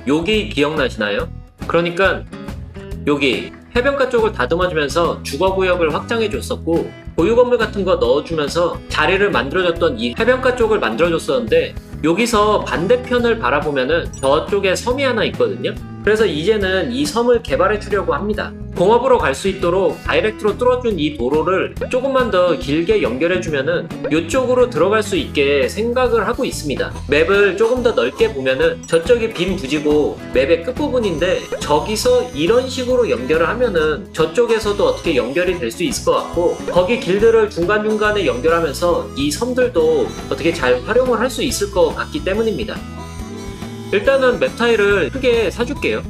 여기 기억나시나요? 그러니까 여기 해변가 쪽을 다듬어주면서 주거구역을 확장해줬었고 보유건물 같은 거 넣어주면서 자리를 만들어줬던 이 해변가 쪽을 만들어줬었는데 여기서 반대편을 바라보면은 저쪽에 섬이 하나 있거든요. 그래서 이제는 이 섬을 개발해 주려고 합니다. 공업으로 갈 수 있도록 다이렉트로 뚫어준 이 도로를 조금만 더 길게 연결해 주면은 이쪽으로 들어갈 수 있게 생각을 하고 있습니다. 맵을 조금 더 넓게 보면은 저쪽이 빈 부지고 맵의 끝부분인데 저기서 이런 식으로 연결을 하면은 저쪽에서도 어떻게 연결이 될 수 있을 것 같고 거기 길들을 중간중간에 연결하면서 이 섬들도 어떻게 잘 활용을 할 수 있을 것 같기 때문입니다. 일단은 맵 타일을 크게 사줄게요.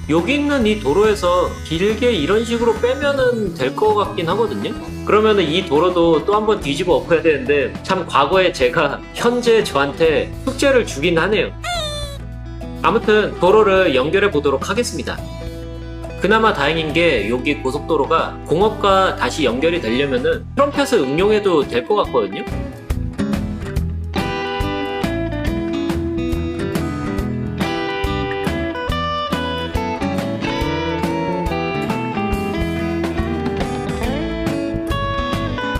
여기 있는 이 도로에서 길게 이런 식으로 빼면은 될 것 같긴 하거든요. 그러면은 이 도로도 또 한번 뒤집어 엎어야 되는데 참 과거에 제가 현재 저한테 숙제를 주긴 하네요. 아무튼 도로를 연결해 보도록 하겠습니다. 그나마 다행인 게 여기 고속도로가 공업과 다시 연결이 되려면은 트럼펫을 응용해도 될 것 같거든요.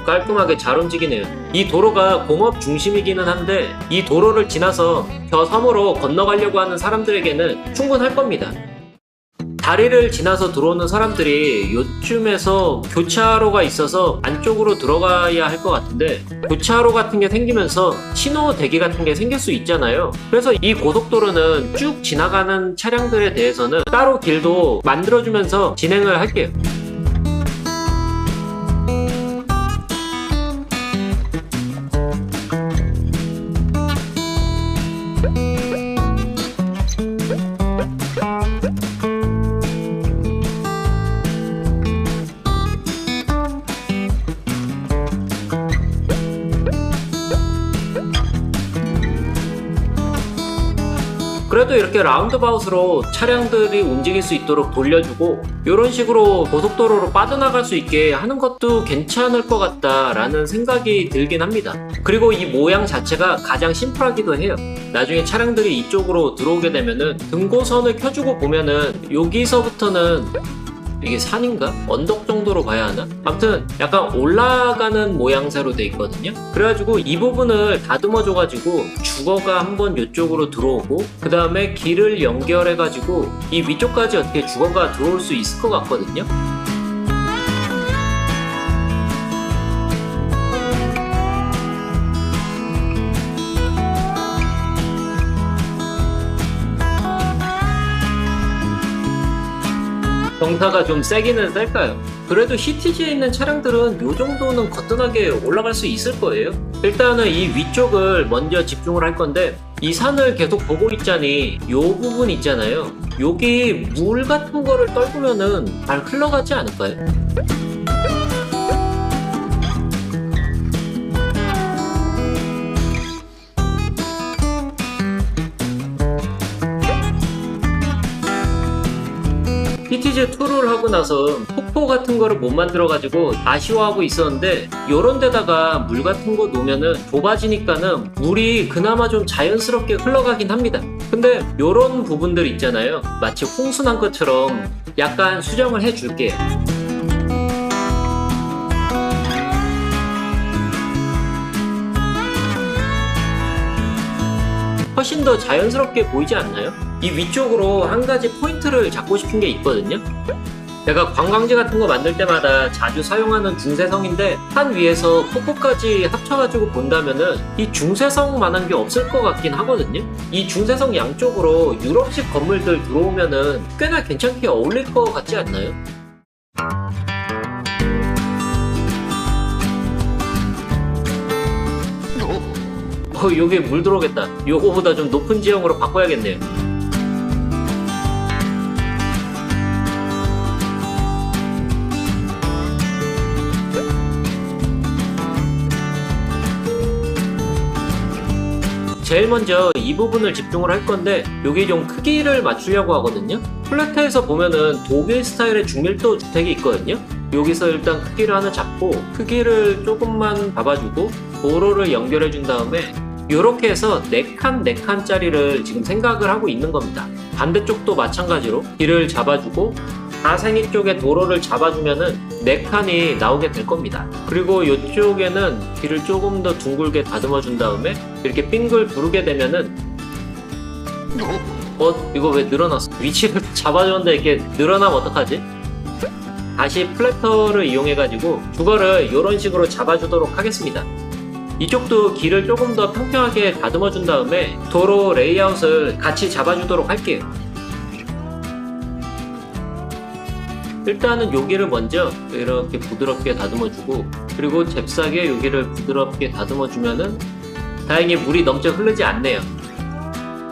깔끔하게 잘 움직이네요. 이 도로가 공업 중심이기는 한데 이 도로를 지나서 저 섬으로 건너가려고 하는 사람들에게는 충분할 겁니다. 다리를 지나서 들어오는 사람들이 요쯤에서 교차로가 있어서 안쪽으로 들어가야 할 것 같은데 교차로 같은 게 생기면서 신호 대기 같은 게 생길 수 있잖아요. 그래서 이 고속도로는 쭉 지나가는 차량들에 대해서는 따로 길도 만들어주면서 진행을 할게요. 그래도 이렇게 라운드바웃으로 차량들이 움직일 수 있도록 돌려주고 이런 식으로 고속도로로 빠져나갈 수 있게 하는 것도 괜찮을 것 같다라는 생각이 들긴 합니다. 그리고 이 모양 자체가 가장 심플하기도 해요. 나중에 차량들이 이쪽으로 들어오게 되면은 등고선을 켜주고 보면은 여기서부터는 이게 산인가? 언덕 정도로 가야 하나? 아무튼 약간 올라가는 모양새로 돼 있거든요. 그래가지고 이 부분을 다듬어줘가지고 주거가 한번 이쪽으로 들어오고 그 다음에 길을 연결해가지고 이 위쪽까지 어떻게 주거가 들어올 수 있을 것 같거든요. 경사가 좀 세기는 셀까요? 그래도 CTG에 있는 차량들은 이 정도는 거뜬하게 올라갈 수 있을 거예요. 일단은 이 위쪽을 먼저 집중을 할 건데 이 산을 계속 보고 있자니 이 부분 있잖아요. 여기 물 같은 거를 떨구면은 잘 흘러가지 않을까요? PTZ2를 하고 나서 폭포 같은 거를 못 만들어가지고 아쉬워하고 있었는데 요런 데다가 물 같은 거 놓으면은 좁아지니까는 물이 그나마 좀 자연스럽게 흘러가긴 합니다. 근데 요런 부분들 있잖아요. 마치 홍수 난 것처럼 약간 수정을 해줄게요. 훨씬 더 자연스럽게 보이지 않나요? 이 위쪽으로 한 가지 포인트를 잡고 싶은 게 있거든요. 제가 관광지 같은 거 만들 때마다 자주 사용하는 중세성인데 산 위에서 폭포까지 합쳐가지고 본다면은 이 중세성만한 게 없을 것 같긴 하거든요. 이 중세성 양쪽으로 유럽식 건물들 들어오면은 꽤나 괜찮게 어울릴 것 같지 않나요? 여기에 물 들어오겠다. 요거보다 좀 높은 지형으로 바꿔야겠네요. 제일 먼저 이 부분을 집중을 할 건데 여기 좀 크기를 맞추려고 하거든요. 플래트에서 보면은 독일 스타일의 중밀도 주택이 있거든요. 여기서 일단 크기를 하나 잡고 크기를 조금만 잡아주고 도로를 연결해 준 다음에 이렇게 해서 4칸 4칸짜리를 지금 생각을 하고 있는 겁니다. 반대쪽도 마찬가지로 길을 잡아주고 가생이 쪽에 도로를 잡아주면은 4칸이 나오게 될 겁니다. 그리고 이쪽에는 길을 조금 더 둥글게 다듬어 준 다음에 이렇게 빙글 두르게 되면은 이거 왜 늘어났어? 위치를 잡아줬는데 이렇게 늘어나면 어떡하지? 다시 플래터를 이용해가지고 주거를 이런 식으로 잡아주도록 하겠습니다. 이쪽도 길을 조금 더 평평하게 다듬어 준 다음에 도로 레이아웃을 같이 잡아주도록 할게요. 일단은 여기를 먼저 이렇게 부드럽게 다듬어주고, 그리고 잽싸게 여기를 부드럽게 다듬어주면은 다행히 물이 넘쳐 흐르지 않네요.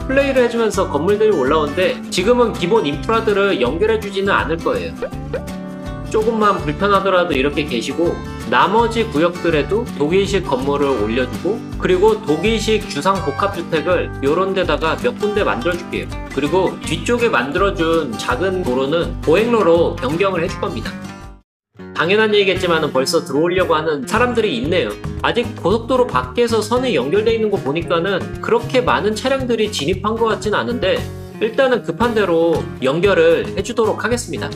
플레이를 해주면서 건물들이 올라오는데 지금은 기본 인프라들을 연결해주지는 않을 거예요. 조금만 불편하더라도 이렇게 계시고, 나머지 구역들에도 독일식 건물을 올려주고, 그리고 독일식 주상복합주택을 요런 데다가 몇 군데 만들어줄게요. 그리고 뒤쪽에 만들어준 작은 도로는 보행로로 변경을 해줄 겁니다. 당연한 얘기겠지만 벌써 들어오려고 하는 사람들이 있네요. 아직 고속도로 밖에서 선이 연결되어 있는 거 보니까는 그렇게 많은 차량들이 진입한 것 같진 않은데, 일단은 급한 대로 연결을 해주도록 하겠습니다.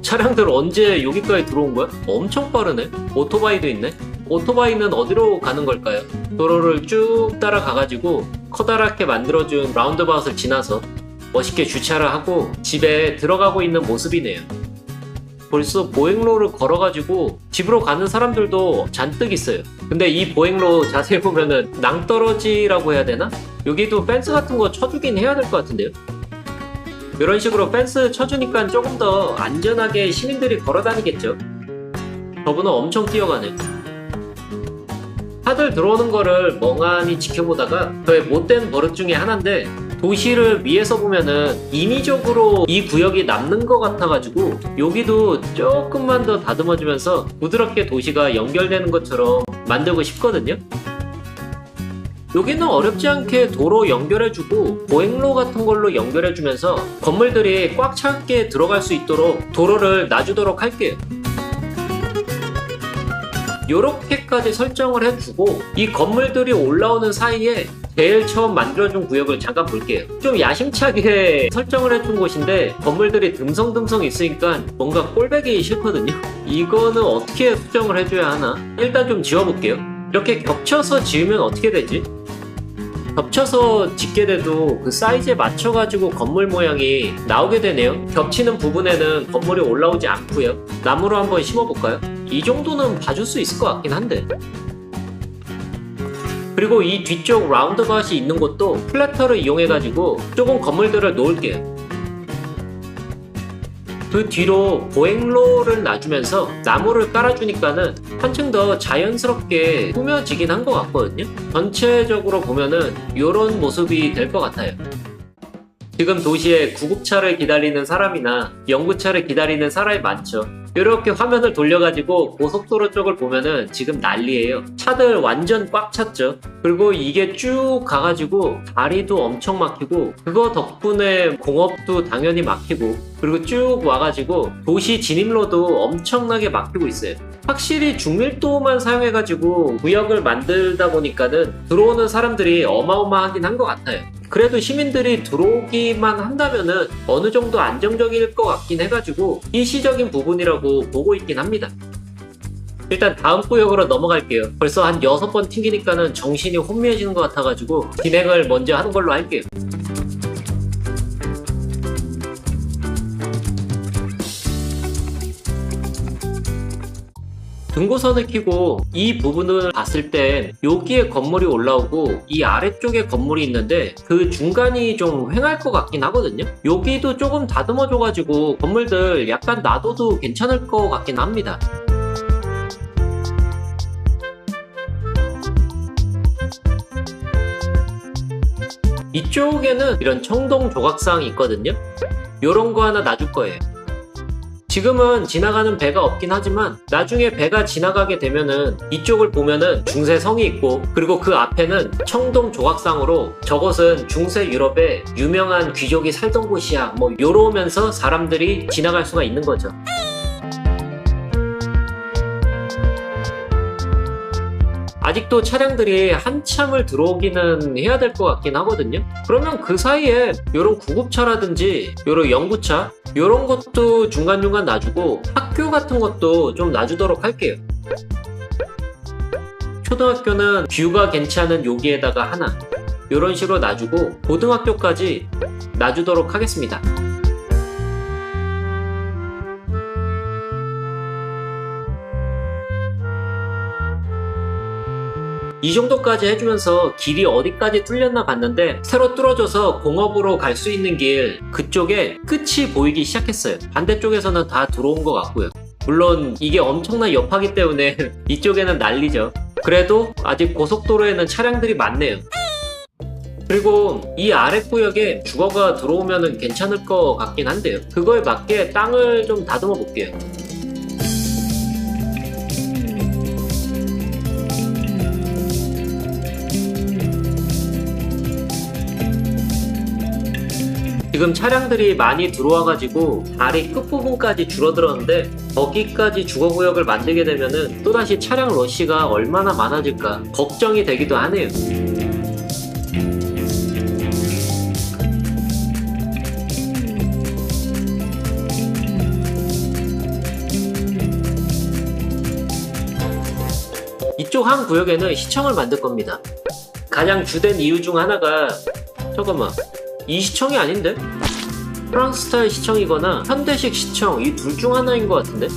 차량들 언제 여기까지 들어온 거야? 엄청 빠르네. 오토바이도 있네. 오토바이는 어디로 가는 걸까요? 도로를 쭉 따라가가지고 커다랗게 만들어준 라운드바웃을 지나서 멋있게 주차를 하고 집에 들어가고 있는 모습이네요. 벌써 보행로를 걸어가지고 집으로 가는 사람들도 잔뜩 있어요. 근데 이 보행로 자세히 보면은 낭떠러지라고 해야 되나? 여기도 펜스 같은 거 쳐주긴 해야 될 것 같은데요. 이런 식으로 펜스 쳐주니까 조금 더 안전하게 시민들이 걸어다니겠죠. 저분은 엄청 뛰어가네. 차들 들어오는 거를 멍하니 지켜보다가 저의 못된 버릇 중에 하나인데, 도시를 위에서 보면은 인위적으로 이 구역이 남는 것 같아가지고 여기도 조금만 더 다듬어주면서 부드럽게 도시가 연결되는 것처럼 만들고 싶거든요. 여기는 어렵지 않게 도로 연결해주고 보행로 같은 걸로 연결해주면서 건물들이 꽉 차게 들어갈 수 있도록 도로를 놔주도록 할게요. 요렇게까지 설정을 해주고, 이 건물들이 올라오는 사이에 제일 처음 만들어준 구역을 잠깐 볼게요. 좀 야심차게 설정을 해준 곳인데 건물들이 듬성듬성 있으니까 뭔가 꼴배기 싫거든요. 이거는 어떻게 수정을 해줘야 하나? 일단 좀 지워볼게요. 이렇게 겹쳐서 지으면 어떻게 되지? 겹쳐서 짓게 돼도 그 사이즈에 맞춰가지고 건물 모양이 나오게 되네요. 겹치는 부분에는 건물이 올라오지 않고요. 나무로 한번 심어볼까요? 이 정도는 봐줄 수 있을 것 같긴 한데. 그리고 이 뒤쪽 라운드바웃이 있는 곳도 플래터를 이용해가지고 조금 건물들을 놓을게요. 그 뒤로 보행로를 놔주면서 나무를 깔아주니까는 한층 더 자연스럽게 꾸며지긴 한 것 같거든요. 전체적으로 보면은 이런 모습이 될 것 같아요. 지금 도시에 구급차를 기다리는 사람이나 연구차를 기다리는 사람이 많죠. 이렇게 화면을 돌려가지고 고속도로 쪽을 보면은 지금 난리예요. 차들 완전 꽉 찼죠. 그리고 이게 쭉 가가지고 다리도 엄청 막히고, 그거 덕분에 공업도 당연히 막히고, 그리고 쭉 와가지고 도시 진입로도 엄청나게 막히고 있어요. 확실히 중밀도만 사용해가지고 구역을 만들다 보니까는 들어오는 사람들이 어마어마하긴 한 것 같아요. 그래도 시민들이 들어오기만 한다면은 어느 정도 안정적일 것 같긴 해가지고 일시적인 부분이라고 보고 있긴 합니다. 일단 다음 구역으로 넘어갈게요. 벌써 한 6번 튕기니까는 정신이 혼미해지는 것 같아가지고 진행을 먼저 하는 걸로 할게요. 등고선을 켜고 이 부분을 봤을 땐 여기에 건물이 올라오고 이 아래쪽에 건물이 있는데 그 중간이 좀 휑할 것 같긴 하거든요. 여기도 조금 다듬어줘가지고 건물들 약간 놔둬도 괜찮을 것 같긴 합니다. 이쪽에는 이런 청동 조각상이 있거든요. 요런 거 하나 놔줄 거예요. 지금은 지나가는 배가 없긴 하지만 나중에 배가 지나가게 되면은 이쪽을 보면은 중세성이 있고, 그리고 그 앞에는 청동 조각상으로 저것은 중세 유럽의 유명한 귀족이 살던 곳이야 뭐 요러면서 사람들이 지나갈 수가 있는 거죠. 아직도 차량들이 한참을 들어오기는 해야 될 것 같긴 하거든요. 그러면 그 사이에 이런 구급차라든지 이런 연구차 이런 것도 중간중간 놔주고 학교 같은 것도 좀 놔주도록 할게요. 초등학교는 뷰가 괜찮은 여기에다가 하나 이런 식으로 놔주고 고등학교까지 놔주도록 하겠습니다. 이 정도까지 해주면서 길이 어디까지 뚫렸나 봤는데 새로 뚫어져서 공업으로 갈 수 있는 길 그쪽에 끝이 보이기 시작했어요. 반대쪽에서는 다 들어온 것 같고요. 물론 이게 엄청난 여파기 때문에 이쪽에는 난리죠. 그래도 아직 고속도로에는 차량들이 많네요. 그리고 이 아랫구역에 주거가 들어오면 괜찮을 것 같긴 한데요. 그거에 맞게 땅을 좀 다듬어 볼게요. 지금 차량들이 많이 들어와가지고 다리 끝부분까지 줄어들었는데 거기까지 주거구역을 만들게 되면은 또다시 차량 러시가 얼마나 많아질까 걱정이 되기도 하네요. 이쪽 한 구역에는 시청을 만들 겁니다. 가장 주된 이유 중 하나가 잠깐만 이 시청이 아닌데? 프랑스 스타일 시청이거나 현대식 시청 이 둘 중 하나인 것 같은데?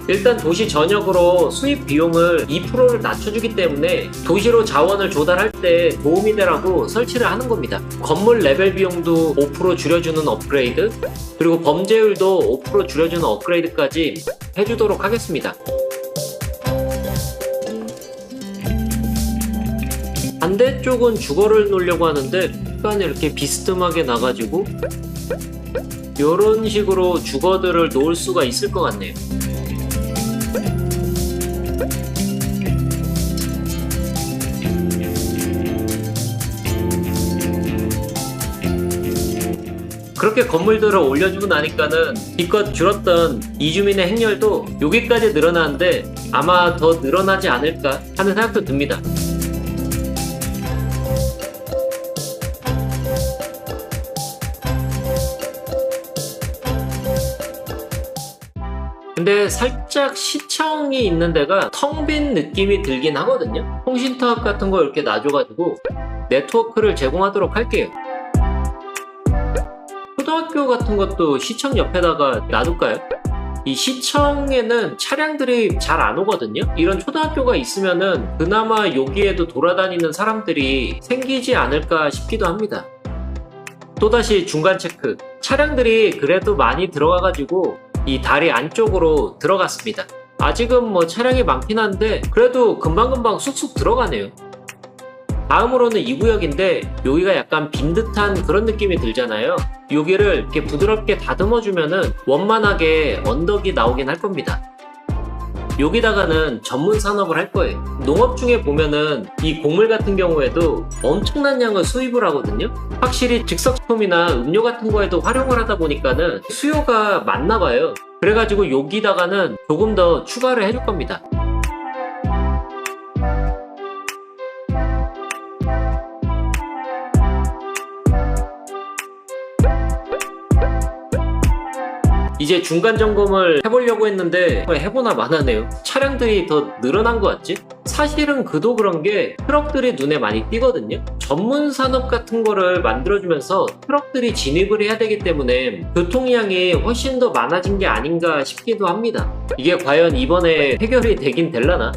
일단 도시 전역으로 수입 비용을 2%를 낮춰주기 때문에 도시로 자원을 조달할 때 도움이 되라고 설치를 하는 겁니다. 건물 레벨 비용도 5% 줄여주는 업그레이드 그리고 범죄율도 5% 줄여주는 업그레이드까지 해주도록 하겠습니다. 반대쪽은 주거를 놓으려고 하는데 약간 이렇게 비스듬하게 나가지고 이런 식으로 주거들을 놓을 수가 있을 것 같네요. 그렇게 건물들을 올려주고 나니까는 기껏 줄었던 이주민의 행렬도 여기까지 늘어나는데 아마 더 늘어나지 않을까 하는 생각도 듭니다. 근데 살짝 시청이 있는 데가 텅 빈 느낌이 들긴 하거든요. 통신타워 같은 거 이렇게 놔줘가지고 네트워크를 제공하도록 할게요. 초등학교 같은 것도 시청 옆에다가 놔둘까요? 이 시청에는 차량들이 잘 안 오거든요. 이런 초등학교가 있으면은 그나마 여기에도 돌아다니는 사람들이 생기지 않을까 싶기도 합니다. 또다시 중간 체크. 차량들이 그래도 많이 들어가가지고 이 다리 안쪽으로 들어갔습니다. 아직은 뭐 차량이 많긴 한데 그래도 금방금방 쑥쑥 들어가네요. 다음으로는 이 구역인데 여기가 약간 빈 듯한 그런 느낌이 들잖아요. 여기를 이렇게 부드럽게 다듬어주면은 원만하게 언덕이 나오긴 할 겁니다. 여기다가는 전문 산업을 할 거예요. 농업 중에 보면은 이 곡물 같은 경우에도 엄청난 양을 수입을 하거든요. 확실히 즉석식품이나 음료 같은 거에도 활용을 하다 보니까는 수요가 많나 봐요. 그래가지고 여기다가는 조금 더 추가를 해줄 겁니다. 이제 중간 점검을 해보려고 했는데 해보나 마나네요. 차량들이 더 늘어난 것 같지? 사실은 그도 그런 게 트럭들이 눈에 많이 띄거든요. 전문 산업 같은 거를 만들어주면서 트럭들이 진입을 해야 되기 때문에 교통량이 훨씬 더 많아진 게 아닌가 싶기도 합니다. 이게 과연 이번에 해결이 되긴 될라나?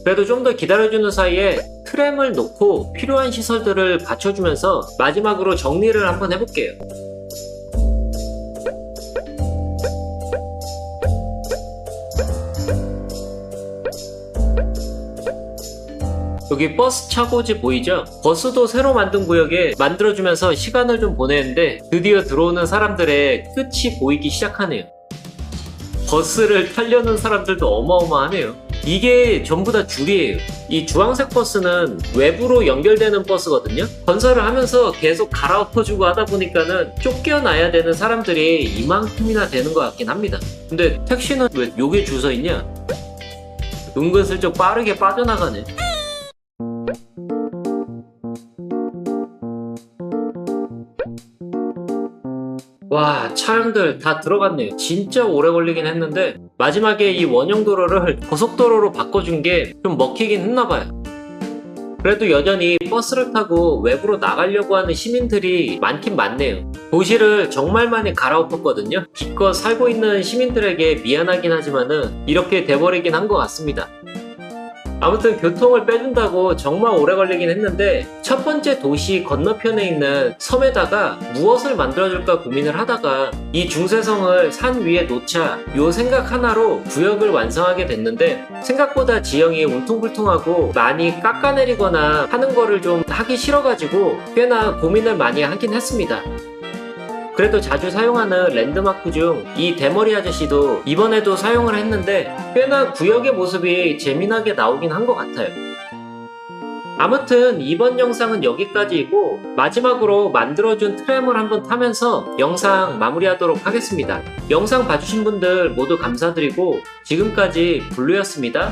그래도 좀 더 기다려주는 사이에 트램을 놓고 필요한 시설들을 갖춰주면서 마지막으로 정리를 한번 해볼게요. 여기 버스 차고지 보이죠? 버스도 새로 만든 구역에 만들어주면서 시간을 좀 보내는데 드디어 들어오는 사람들의 끝이 보이기 시작하네요. 버스를 타려는 사람들도 어마어마하네요. 이게 전부 다 줄이에요. 이 주황색 버스는 외부로 연결되는 버스거든요. 건설을 하면서 계속 갈아엎어주고 하다 보니까는 쫓겨나야 되는 사람들이 이만큼이나 되는 것 같긴 합니다. 근데 택시는 왜 여기 줄 서 있냐? 은근슬쩍 빠르게 빠져나가네. 와, 차량들 다 들어갔네요. 진짜 오래 걸리긴 했는데 마지막에 이 원형도로를 고속도로로 바꿔준 게 좀 먹히긴 했나봐요. 그래도 여전히 버스를 타고 외부로 나가려고 하는 시민들이 많긴 많네요. 도시를 정말 많이 갈아엎었거든요. 기껏 살고 있는 시민들에게 미안하긴 하지만은 이렇게 돼버리긴 한 것 같습니다. 아무튼 교통을 빼준다고 정말 오래 걸리긴 했는데 첫 번째 도시 건너편에 있는 섬에다가 무엇을 만들어줄까 고민을 하다가 이 중세성을 산 위에 놓자 요 생각 하나로 구역을 완성하게 됐는데 생각보다 지형이 울퉁불퉁하고 많이 깎아내리거나 하는 거를 좀 하기 싫어가지고 꽤나 고민을 많이 하긴 했습니다. 그래도 자주 사용하는 랜드마크 중 이 대머리 아저씨도 이번에도 사용을 했는데 꽤나 구역의 모습이 재미나게 나오긴 한 것 같아요. 아무튼 이번 영상은 여기까지이고 마지막으로 만들어준 트램을 한번 타면서 영상 마무리하도록 하겠습니다. 영상 봐주신 분들 모두 감사드리고 지금까지 블루였습니다.